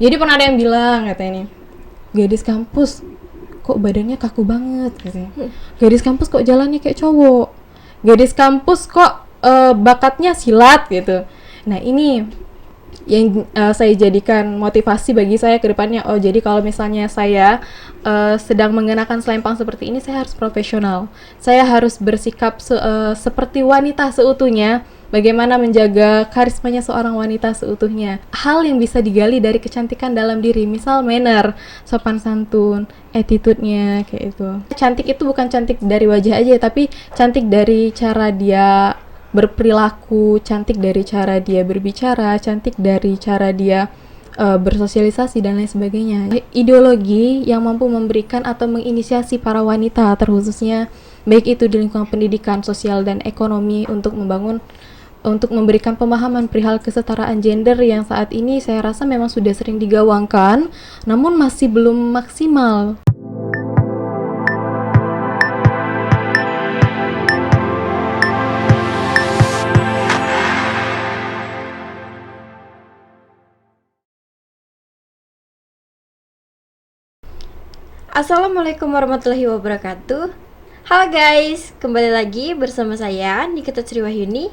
Jadi pernah ada yang bilang katanya nih, gadis kampus kok badannya kaku banget katanya. Gadis kampus kok jalannya kayak cowok. Gadis kampus kok bakatnya silat gitu. Nah ini yang saya jadikan motivasi bagi saya ke depannya. Oh jadi kalau misalnya saya sedang mengenakan selempang seperti ini, saya harus profesional. Saya harus bersikap seperti wanita seutuhnya. Bagaimana menjaga karismanya seorang wanita seutuhnya. Hal yang bisa digali dari kecantikan dalam diri. Misal manner, sopan santun, attitude-nya kayak itu. Cantik itu bukan cantik dari wajah aja, tapi cantik dari cara dia berperilaku, cantik dari cara dia berbicara, cantik dari cara dia bersosialisasi dan lain sebagainya. Ideologi yang mampu memberikan atau menginisiasi para wanita terkhususnya baik itu di lingkungan pendidikan, sosial dan ekonomi untuk memberikan pemahaman perihal kesetaraan gender yang saat ini saya rasa memang sudah sering digaungkan namun masih belum maksimal. Assalamualaikum warahmatullahi wabarakatuh. Halo guys, kembali lagi bersama saya Nikita Sriwahyuni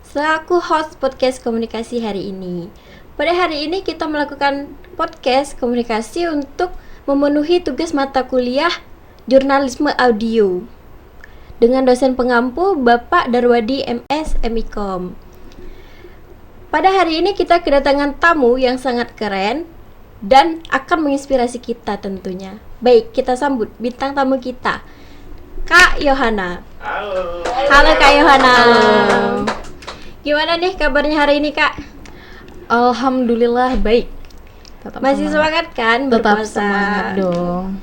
selaku host podcast komunikasi hari ini. Pada hari ini kita melakukan podcast komunikasi untuk memenuhi tugas mata kuliah jurnalisme audio dengan dosen pengampu Bapak Darwadi MS MIKOM. Pada hari ini kita kedatangan tamu yang sangat keren dan akan menginspirasi kita tentunya. Baik, kita sambut bintang tamu kita, Kak Yohana. Halo Kak Yohana. Halo. Gimana nih kabarnya hari ini, Kak? Alhamdulillah baik. Masih semangat kan Tetap berpuasa? semangat dong.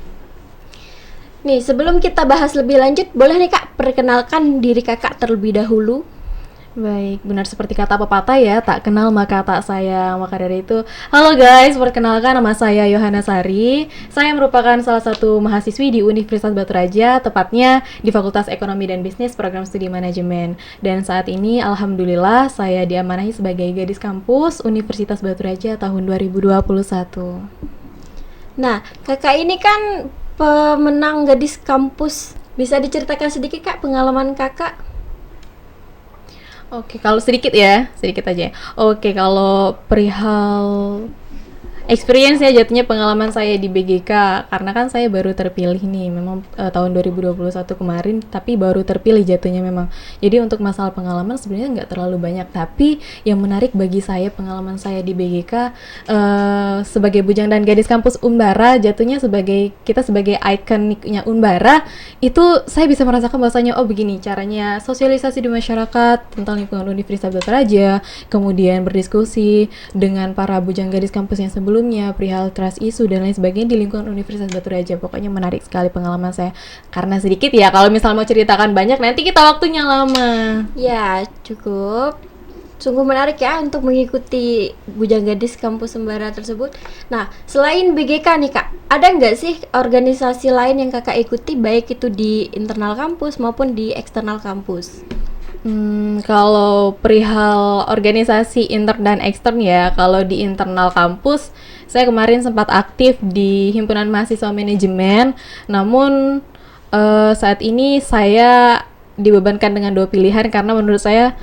Nih, sebelum kita bahas lebih lanjut, boleh nih Kak perkenalkan diri Kakak terlebih dahulu? Baik, benar seperti kata pepatah ya, tak kenal maka tak sayang. Maka dari itu, halo guys, perkenalkan nama saya Yohana Sari. Saya merupakan salah satu mahasiswi di Universitas Batu Raja, tepatnya di Fakultas Ekonomi dan Bisnis Program Studi Manajemen. Dan saat ini alhamdulillah saya diamanahi sebagai gadis kampus Universitas Batu Raja tahun 2021. Nah, Kakak ini kan pemenang gadis kampus. Bisa diceritakan sedikit Kak pengalaman Kakak? Oke, kalau sedikit aja. Oke, kalau perihal experience ya jatuhnya pengalaman saya di BGK, karena kan saya baru terpilih nih, memang tahun 2021 kemarin, tapi baru terpilih jatuhnya memang. Jadi untuk masalah pengalaman sebenarnya nggak terlalu banyak, tapi yang menarik bagi saya pengalaman saya di BGK sebagai bujang dan gadis kampus Unbara, jatuhnya kita sebagai ikoniknya Unbara, itu saya bisa merasakan bahwasanya oh begini caranya sosialisasi di masyarakat tentang lingkungan Universitas Batu Raja, kemudian berdiskusi dengan para bujang gadis kampus yang sebelumnya perihal trust issue dan lain sebagainya di lingkungan Universitas Batu Raja. Pokoknya menarik sekali pengalaman saya. Karena sedikit ya, kalau misal mau ceritakan banyak nanti kita waktunya lama. Ya, cukup. Sungguh menarik ya untuk mengikuti bujang gadis kampus Sembara tersebut. Nah, selain BGK nih Kak, ada nggak sih organisasi lain yang Kakak ikuti baik itu di internal kampus maupun di eksternal kampus? Kalau perihal organisasi intern dan ekstern ya, kalau di internal kampus, saya kemarin sempat aktif di Himpunan Mahasiswa Manajemen, namun saat ini saya dibebankan dengan dua pilihan karena menurut saya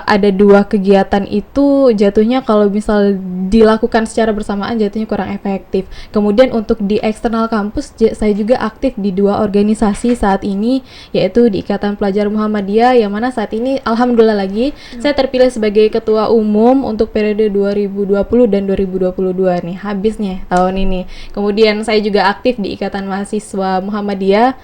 ada dua kegiatan itu jatuhnya kalau misal dilakukan secara bersamaan jatuhnya kurang efektif. Kemudian untuk di eksternal kampus saya juga aktif di dua organisasi saat ini, yaitu di Ikatan Pelajar Muhammadiyah yang mana saat ini alhamdulillah lagi saya terpilih sebagai ketua umum untuk periode 2020 dan 2022 nih, habis nih tahun ini. Kemudian saya juga aktif di Ikatan Mahasiswa Muhammadiyah,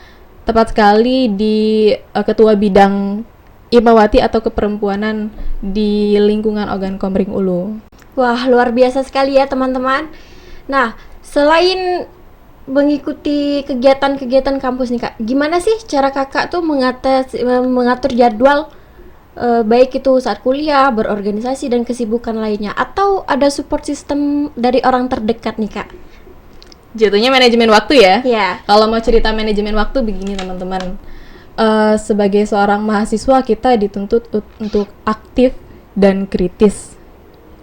tepat sekali di ketua bidang Imawati atau keperempuanan di lingkungan Ogan Komering Ulu. Wah, luar biasa sekali ya teman-teman. Nah, selain mengikuti kegiatan-kegiatan kampus nih Kak, gimana sih cara Kakak tuh mengatur jadwal baik itu saat kuliah, berorganisasi dan kesibukan lainnya, atau ada support system dari orang terdekat nih Kak? Jatuhnya manajemen waktu ya? Ya. Kalau mau cerita manajemen waktu begini teman-teman. Sebagai seorang mahasiswa kita dituntut untuk aktif dan kritis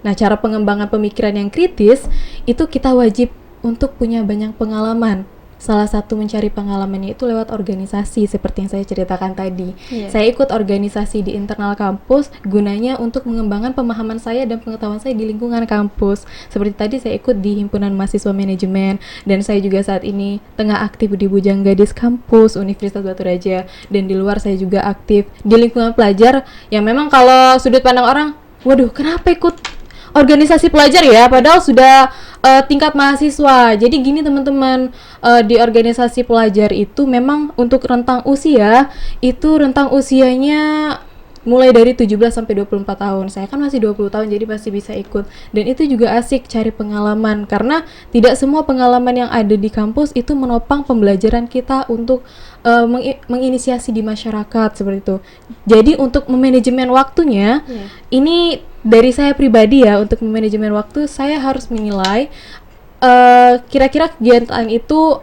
Nah, cara pengembangan pemikiran yang kritis itu kita wajib untuk punya banyak pengalaman. Salah satu mencari pengalamannya itu lewat organisasi seperti yang saya ceritakan tadi. Saya ikut organisasi di internal kampus gunanya untuk mengembangkan pemahaman saya dan pengetahuan saya di lingkungan kampus. Seperti tadi saya ikut di Himpunan Mahasiswa Manajemen, dan saya juga saat ini tengah aktif di Bujang Gadis Kampus Universitas Batu Raja, dan di luar saya juga aktif di lingkungan pelajar yang memang kalau sudut pandang orang, waduh kenapa ikut organisasi pelajar ya, padahal sudah tingkat mahasiswa. Jadi gini teman-teman, di organisasi pelajar itu memang untuk rentang usia, itu rentang usianya mulai dari 17 sampai 24 tahun. Saya kan masih 20 tahun, jadi masih bisa ikut. Dan itu juga asik cari pengalaman, karena tidak semua pengalaman yang ada di kampus itu menopang pembelajaran kita untuk menginisiasi di masyarakat, seperti itu. Jadi untuk memanajemen waktunya, ini dari saya pribadi ya, untuk memanajemen waktu saya harus menilai kira-kira kegiatan itu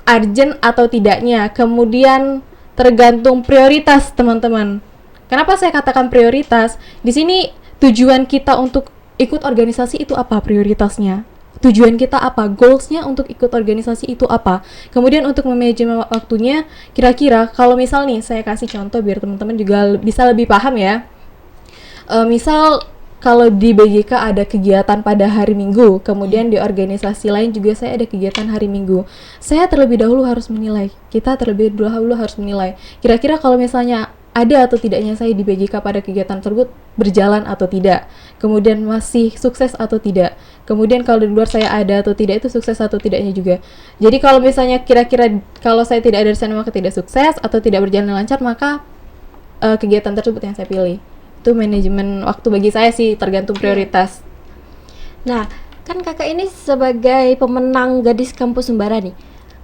urgent atau tidaknya. Kemudian tergantung prioritas teman-teman. Kenapa saya katakan prioritas? Di sini tujuan kita untuk ikut organisasi itu apa prioritasnya? Tujuan kita apa? Goalsnya untuk ikut organisasi itu apa? Kemudian untuk memanajemen waktunya, kira-kira kalau misal nih saya kasih contoh biar teman-teman juga bisa lebih paham ya. Misal kalau di BGK ada kegiatan pada hari Minggu, kemudian di organisasi lain juga saya ada kegiatan hari Minggu. Saya terlebih dahulu harus menilai. Kita terlebih dahulu harus menilai. Kira-kira kalau misalnya ada atau tidaknya saya di BGK pada kegiatan tersebut berjalan atau tidak. Kemudian masih sukses atau tidak. Kemudian kalau di luar saya ada atau tidak, itu sukses atau tidaknya juga. Jadi kalau misalnya kira-kira kalau saya tidak ada di sana maka tidak sukses atau tidak berjalan lancar, maka kegiatan tersebut yang saya pilih. Itu manajemen waktu bagi saya sih, tergantung prioritas. Nah, kan kakak ini sebagai pemenang Gadis Kampus Sembara nih,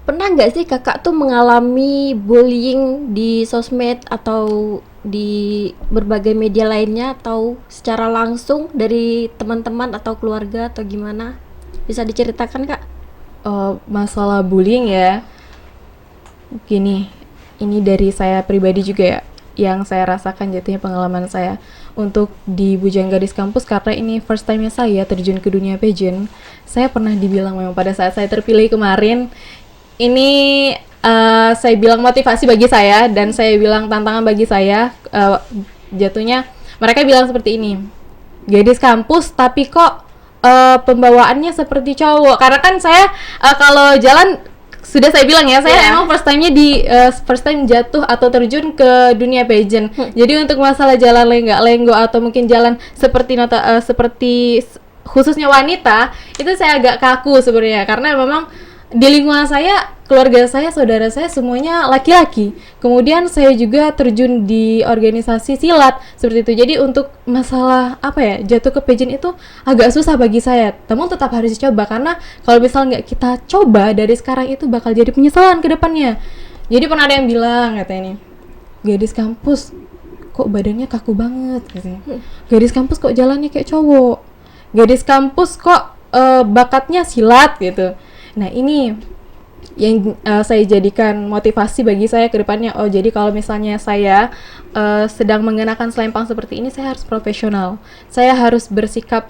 pernah nggak sih kakak tuh mengalami bullying di sosmed atau di berbagai media lainnya, atau secara langsung dari teman-teman atau keluarga atau gimana? Bisa diceritakan kak? Masalah bullying ya, gini, ini dari saya pribadi juga ya, yang saya rasakan jatuhnya pengalaman saya untuk di Bujang Gadis Kampus, karena ini first time-nya saya terjun ke dunia pageant. Saya pernah dibilang memang pada saat saya terpilih kemarin, ini saya bilang motivasi bagi saya dan saya bilang tantangan bagi saya. Jatuhnya mereka bilang seperti ini, gadis kampus tapi kok pembawaannya seperti cowok. Karena kan saya kalau jalan, sudah saya bilang ya, saya emang first time jatuh atau terjun ke dunia pageant. Jadi untuk masalah jalan lenggak-lenggo atau mungkin jalan seperti khususnya wanita, itu saya agak kaku sebenarnya, karena memang di lingkungan saya, keluarga saya, saudara saya semuanya laki-laki. Kemudian saya juga terjun di organisasi silat seperti itu. Jadi untuk masalah jatuh ke pageant itu agak susah bagi saya. Namun tetap harus dicoba, karena kalau misal nggak kita coba dari sekarang itu bakal jadi penyesalan ke depannya. Jadi pernah ada yang bilang katanya nih, gadis kampus kok badannya kaku banget katanya. Gadis kampus kok jalannya kayak cowok. Gadis kampus kok bakatnya silat gitu. Nah ini yang saya jadikan motivasi bagi saya ke depannya. Oh jadi kalau misalnya saya sedang mengenakan selempang seperti ini, saya harus profesional. Saya harus bersikap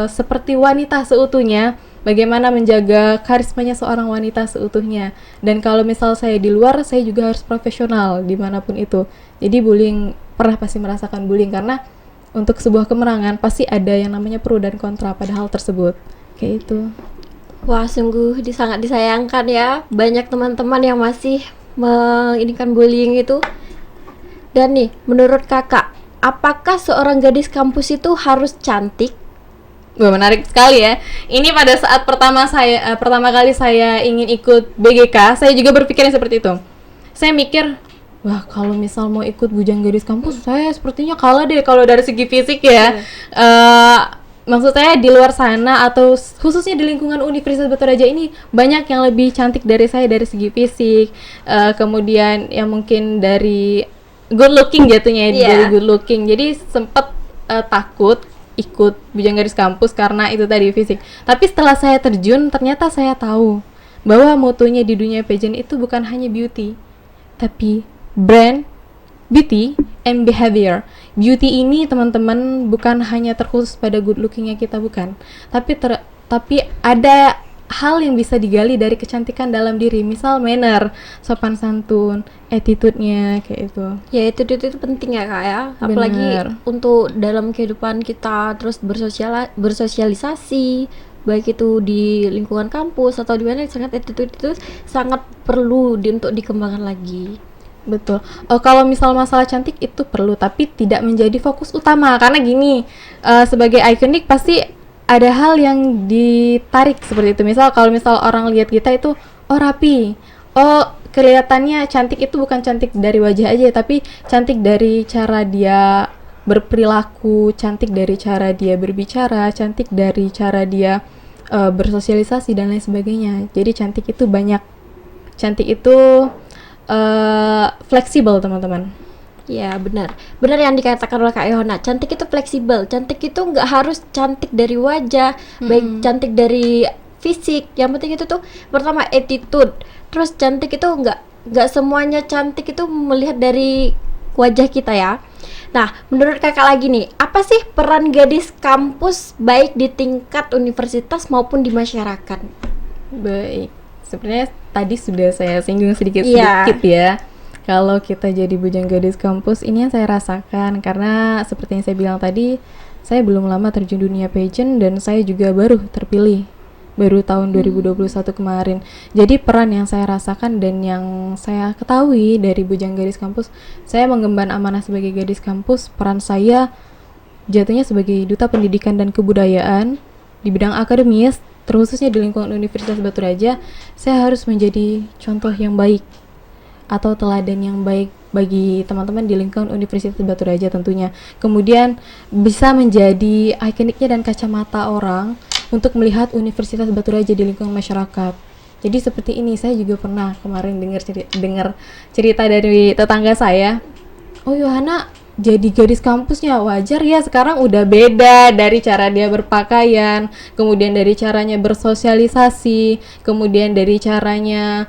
seperti wanita seutuhnya. Bagaimana menjaga karismanya seorang wanita seutuhnya. Dan kalau misal saya di luar, saya juga harus profesional dimanapun itu. Jadi bullying, pernah pasti merasakan bullying, karena untuk sebuah kemenangan pasti ada yang namanya pro dan kontra pada hal tersebut. Kayak itu. Wah, sungguh sangat disayangkan ya, banyak teman-teman yang masih menginginkan bullying itu. Dan nih, menurut kakak, apakah seorang gadis kampus itu harus cantik? Wah, menarik sekali ya. Ini pada saat pertama kali saya ingin ikut BGK, saya juga berpikirnya seperti itu. Saya mikir, wah kalau misal mau ikut Bujang Gadis Kampus, saya sepertinya kalah deh kalau dari segi fisik ya. Maksud saya di luar sana atau khususnya di lingkungan Universitas Batu Raja ini banyak yang lebih cantik dari saya dari segi fisik, kemudian yang mungkin dari good looking jatuhnya, dari good looking. Jadi sempat takut ikut Bujang Gadis Kampus karena itu tadi fisik. Tapi setelah saya terjun, ternyata saya tahu bahwa motonya di dunia pageant itu bukan hanya beauty, tapi brand, beauty, and behavior. beauty ini teman-teman bukan hanya terkhusus pada good lookingnya kita, bukan, tapi ada hal yang bisa digali dari kecantikan dalam diri, misal manner, sopan santun, attitude-nya kayak itu. Ya itu penting ya Kak ya, apalagi Bener. untuk dalam kehidupan kita, terus bersosialisasi, baik itu di lingkungan kampus atau di mana, sangat itu sangat perlu untuk dikembangkan lagi. Betul. Kalau misal masalah cantik itu perlu, tapi tidak menjadi fokus utama, karena gini, sebagai ikonik pasti ada hal yang ditarik seperti itu. Misal kalau misal orang lihat kita itu, oh rapi, oh kelihatannya cantik, itu bukan cantik dari wajah aja, tapi cantik dari cara dia berperilaku, cantik dari cara dia berbicara, cantik dari cara dia bersosialisasi dan lain sebagainya. Jadi cantik itu banyak. Cantik itu fleksibel teman-teman. Ya benar yang dikatakan oleh Kak Yohana, cantik itu fleksibel, cantik itu nggak harus cantik dari wajah, baik cantik dari fisik, yang penting itu tuh pertama attitude. Terus cantik itu nggak semuanya cantik itu melihat dari wajah kita ya. Nah, menurut kakak lagi nih, apa sih peran gadis kampus baik di tingkat universitas maupun di masyarakat? Baik, sebenarnya tadi sudah saya singgung sedikit Iya. ya. Kalau kita jadi bujang gadis kampus, ini yang saya rasakan, karena seperti yang saya bilang tadi, saya belum lama terjun dunia pageant dan saya juga baru terpilih, baru tahun 2021 kemarin. Jadi peran yang saya rasakan dan yang saya ketahui dari bujang gadis kampus, saya mengemban amanah sebagai gadis kampus. Peran saya jatuhnya sebagai duta pendidikan dan kebudayaan di bidang akademis, terkhususnya di lingkungan Universitas Batu Raja. Saya harus menjadi contoh yang baik atau teladan yang baik bagi teman-teman di lingkungan Universitas Batu Raja tentunya. Kemudian bisa menjadi ikoniknya dan kacamata orang untuk melihat Universitas Batu Raja di lingkungan masyarakat. Jadi seperti ini, saya juga pernah kemarin dengar cerita dari tetangga saya. Oh, Yohana jadi gadis kampusnya, wajar ya, sekarang udah beda dari cara dia berpakaian, kemudian dari caranya bersosialisasi, kemudian dari caranya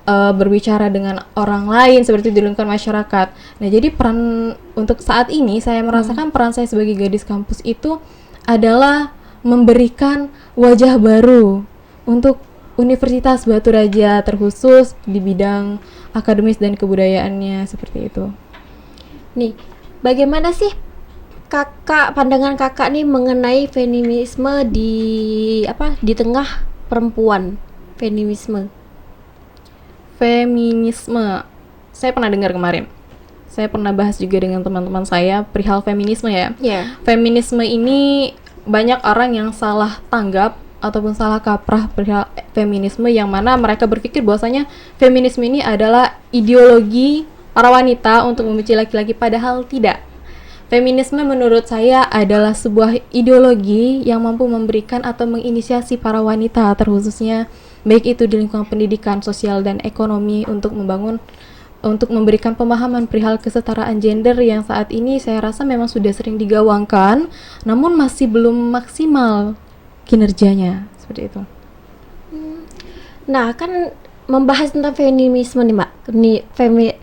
berbicara dengan orang lain seperti di lingkungan masyarakat. Nah, jadi peran untuk saat ini saya merasakan peran saya sebagai gadis kampus itu adalah memberikan wajah baru untuk Universitas Batu Raja, terkhusus di bidang akademis dan kebudayaannya, seperti itu. Nih, bagaimana sih pandangan kakak nih mengenai feminisme di tengah perempuan? Feminisme, saya pernah dengar kemarin. Saya pernah bahas juga dengan teman-teman saya perihal feminisme ya. ya. Feminisme ini banyak orang yang salah tanggap ataupun salah kaprah perihal feminisme, yang mana mereka berpikir bahwasanya feminisme ini adalah ideologi para wanita untuk membenci laki-laki, padahal tidak. Feminisme menurut saya adalah sebuah ideologi yang mampu memberikan atau menginisiasi para wanita, terkhususnya baik itu di lingkungan pendidikan, sosial, dan ekonomi, untuk memberikan pemahaman perihal kesetaraan gender yang saat ini saya rasa memang sudah sering digaungkan, namun masih belum maksimal kinerjanya, seperti itu. Nah, kan membahas tentang feminisme nih, Mbak.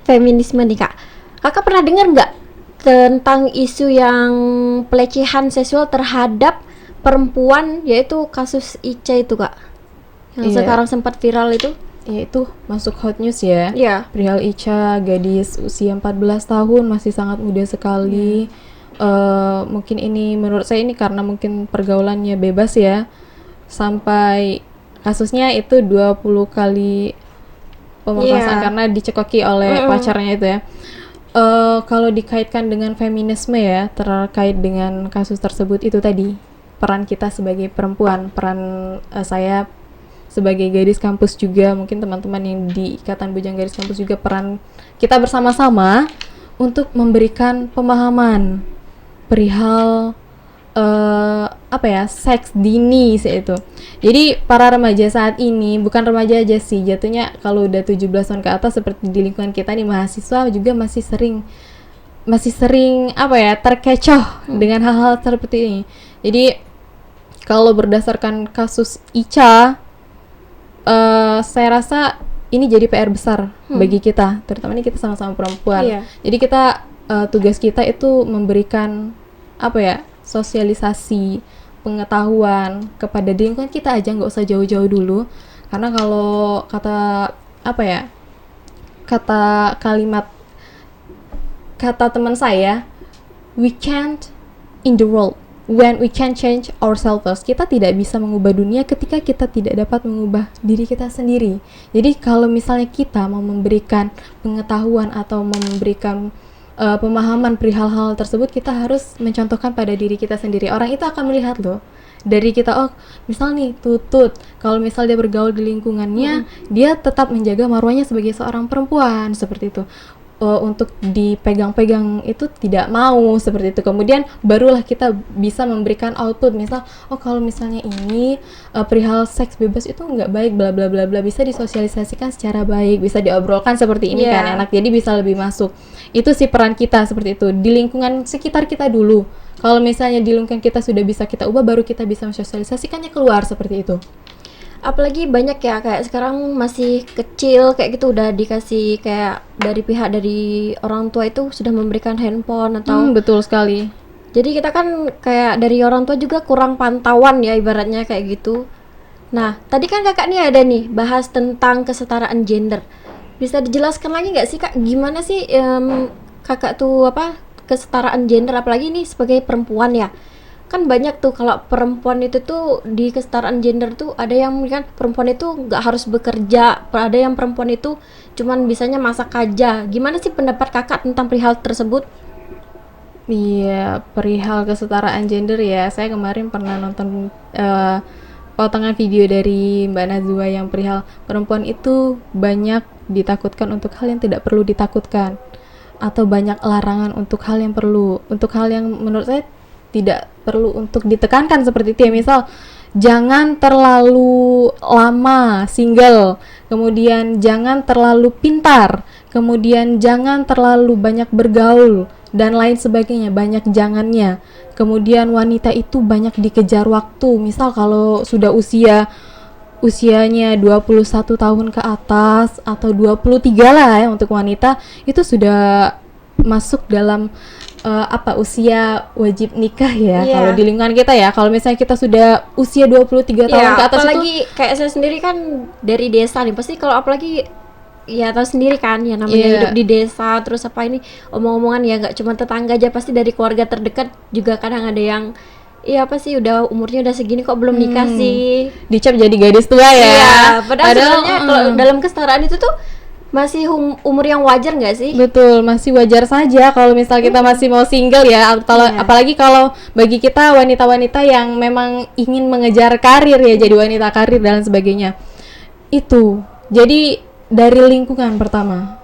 Feminisme nih, Kak. Kakak pernah dengar nggak tentang isu yang pelecehan seksual terhadap perempuan, yaitu kasus Ica itu, Kak? Yang sekarang sempat viral itu? Ya, itu masuk hot news ya. Iya. Perihal Ica, gadis usia 14 tahun, masih sangat muda sekali. Mungkin ini, menurut saya ini karena mungkin pergaulannya bebas ya. Sampai kasusnya itu 20 kali pemerkosaan karena dicekoki oleh pacarnya itu ya. Kalau dikaitkan dengan feminisme ya, terkait dengan kasus tersebut, itu tadi peran kita sebagai perempuan, peran saya sebagai gadis kampus juga, mungkin teman-teman yang di Ikatan Bujang Gadis Kampus juga, peran kita bersama-sama untuk memberikan pemahaman perihal seks dini itu. Jadi para remaja saat ini, bukan remaja aja sih, jatuhnya kalau udah 17 tahun ke atas, seperti di lingkungan kita nih, mahasiswa juga masih sering terkecoh dengan hal-hal seperti ini. Jadi kalau berdasarkan kasus Ica, saya rasa ini jadi PR besar bagi kita, terutama ini kita sama-sama perempuan. Jadi kita tugas kita itu memberikan apa ya, sosialisasi pengetahuan kepada lingkungan kita aja, nggak usah jauh-jauh dulu. Karena kalau kata apa ya, kata teman saya, we can't in the world when we can change ourselves first. Kita tidak bisa mengubah dunia ketika kita tidak dapat mengubah diri kita sendiri. Jadi kalau misalnya kita mau memberikan pengetahuan atau memberikan pemahaman perihal hal tersebut, kita harus mencontohkan pada diri kita sendiri. Orang itu akan melihat loh dari kita. Oh, misal nih Tutut, kalau misal dia bergaul di lingkungannya, dia tetap menjaga marwahnya sebagai seorang perempuan, seperti itu. Untuk dipegang-pegang itu tidak mau, seperti itu. Kemudian barulah kita bisa memberikan output, misal oh kalau misalnya ini perihal seks bebas itu nggak baik, bla bla bla bla, bisa disosialisasikan secara baik, bisa diobrolkan seperti ini kan enak, jadi bisa lebih masuk. Itu sih peran kita seperti itu di lingkungan sekitar kita dulu. Kalau misalnya di lingkungan kita sudah bisa kita ubah, baru kita bisa mensosialisasikannya keluar, seperti itu. Apalagi banyak ya, kayak sekarang masih kecil kayak gitu udah dikasih kayak dari orang tua itu sudah memberikan handphone atau Betul sekali. jadi kita kan kayak dari orang tua juga kurang pantauan ya, ibaratnya kayak gitu. Nah, tadi kan kakak nih ada nih bahas tentang kesetaraan gender. Bisa dijelaskan lagi nggak sih kak, gimana sih kakak tuh kesetaraan gender, apalagi nih sebagai perempuan ya? Kan banyak tuh kalau perempuan itu tuh di kesetaraan gender tuh ada yang kan perempuan itu nggak harus bekerja, ada yang perempuan itu cuman bisanya masak aja. Gimana sih pendapat kakak tentang perihal tersebut? Iya, perihal kesetaraan gender ya, saya kemarin pernah nonton potongan video dari Mbak Nazwa yang perihal perempuan itu banyak ditakutkan untuk hal yang tidak perlu ditakutkan, atau banyak larangan untuk hal yang perlu, untuk hal yang menurut saya tidak perlu untuk ditekankan, seperti itu ya. Misal jangan terlalu lama single, kemudian jangan terlalu pintar, kemudian jangan terlalu banyak bergaul dan lain sebagainya, banyak jangannya. Kemudian wanita itu banyak dikejar waktu, misal kalau sudah usianya 21 tahun ke atas atau 23 lah ya, untuk wanita itu sudah masuk dalam usia wajib nikah ya. Kalau di lingkungan kita ya, kalau misalnya kita sudah usia 23 tahun ke atas, apalagi itu kayak saya sendiri kan dari desa nih, pasti kalau apalagi ya tahu sendiri kan ya, namanya hidup di desa, terus ini omong-omongan ya nggak cuma tetangga aja, pasti dari keluarga terdekat juga kadang ada yang udah umurnya udah segini kok belum nikah sih, dicap jadi gadis tua ya. Iya, padahal sebenarnya kalau dalam kesetaraan itu tuh masih umur yang wajar nggak sih? Betul, masih wajar saja kalau misal kita masih mau single ya. Kalau apalagi kalau bagi kita wanita-wanita yang memang ingin mengejar karir ya, jadi wanita karir dan sebagainya. Itu. Jadi dari lingkungan pertama.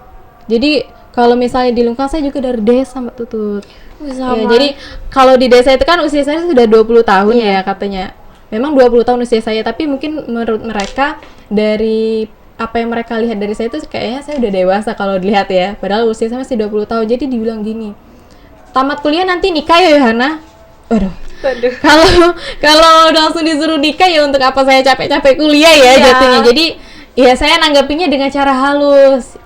Jadi kalau misalnya di lingkungan saya juga dari desa, Mbak Tutut. Ya, jadi kalau di desa itu kan usia saya sudah 20 tahun ya katanya. Memang 20 tahun usia saya, tapi mungkin menurut mereka dari apa yang mereka lihat dari saya itu kayaknya saya udah dewasa kalau dilihat ya, padahal usia saya masih 20 tahun. Jadi dibilang gini, tamat kuliah nanti nikah ya Yohana. Waduh. Kalau udah langsung disuruh nikah ya untuk apa saya capek-capek kuliah ya jatuhnya. Jadi ya saya nanggapinya dengan cara halus.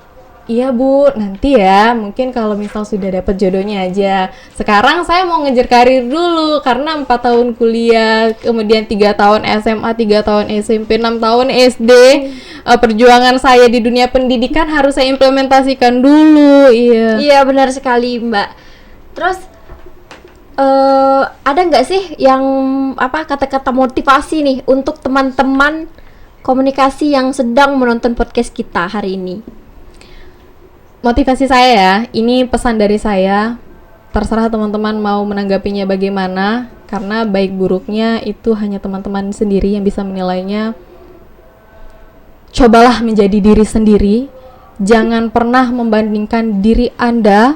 Iya Bu, nanti ya mungkin kalau misal sudah dapat jodohnya aja. Sekarang saya mau ngejar karir dulu karena 4 tahun kuliah, kemudian 3 tahun SMA, 3 tahun SMP, 6 tahun SD. Perjuangan saya di dunia pendidikan harus saya implementasikan dulu. Iya benar sekali Mbak. Terus ada nggak sih yang kata-kata motivasi nih untuk teman-teman komunikasi yang sedang menonton podcast kita hari ini? Motivasi saya ya, ini pesan dari saya, terserah teman-teman mau menanggapinya bagaimana, karena baik buruknya itu hanya teman-teman sendiri yang bisa menilainya. Cobalah menjadi diri sendiri, jangan pernah membandingkan diri Anda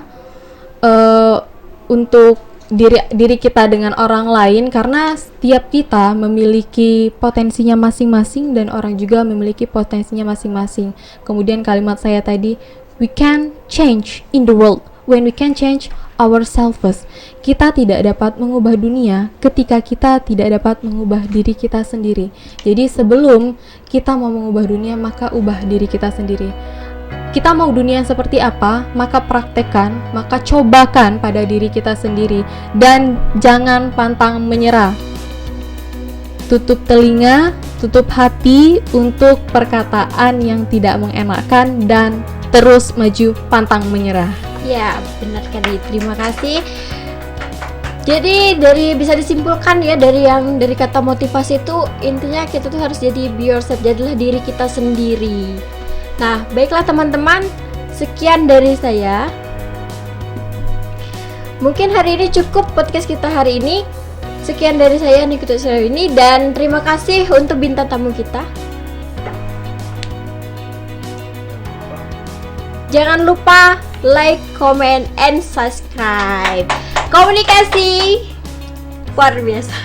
untuk diri kita dengan orang lain, karena setiap kita memiliki potensinya masing-masing dan orang juga memiliki potensinya masing-masing. Kemudian kalimat saya tadi, we can change in the world when we can change ourselves. Kita tidak dapat mengubah dunia ketika kita tidak dapat mengubah diri kita sendiri. Jadi sebelum kita mau mengubah dunia, maka ubah diri kita sendiri. kita mau dunia seperti apa, maka praktekkan, maka cobakan pada diri kita sendiri, dan jangan pantang menyerah. Tutup telinga, tutup hati untuk perkataan yang tidak mengenakan, dan terus maju pantang menyerah. Ya, benar sekali. Terima kasih. Jadi bisa disimpulkan ya dari kata motivasi itu, intinya kita tuh harus jadi be yourself, jadilah diri kita sendiri. Nah, baiklah teman-teman, sekian dari saya. Mungkin hari ini cukup podcast kita hari ini. Sekian dari saya Nikita ini, dan terima kasih untuk bintang tamu kita. Jangan lupa like, comment, and subscribe. Komunikasi luar biasa.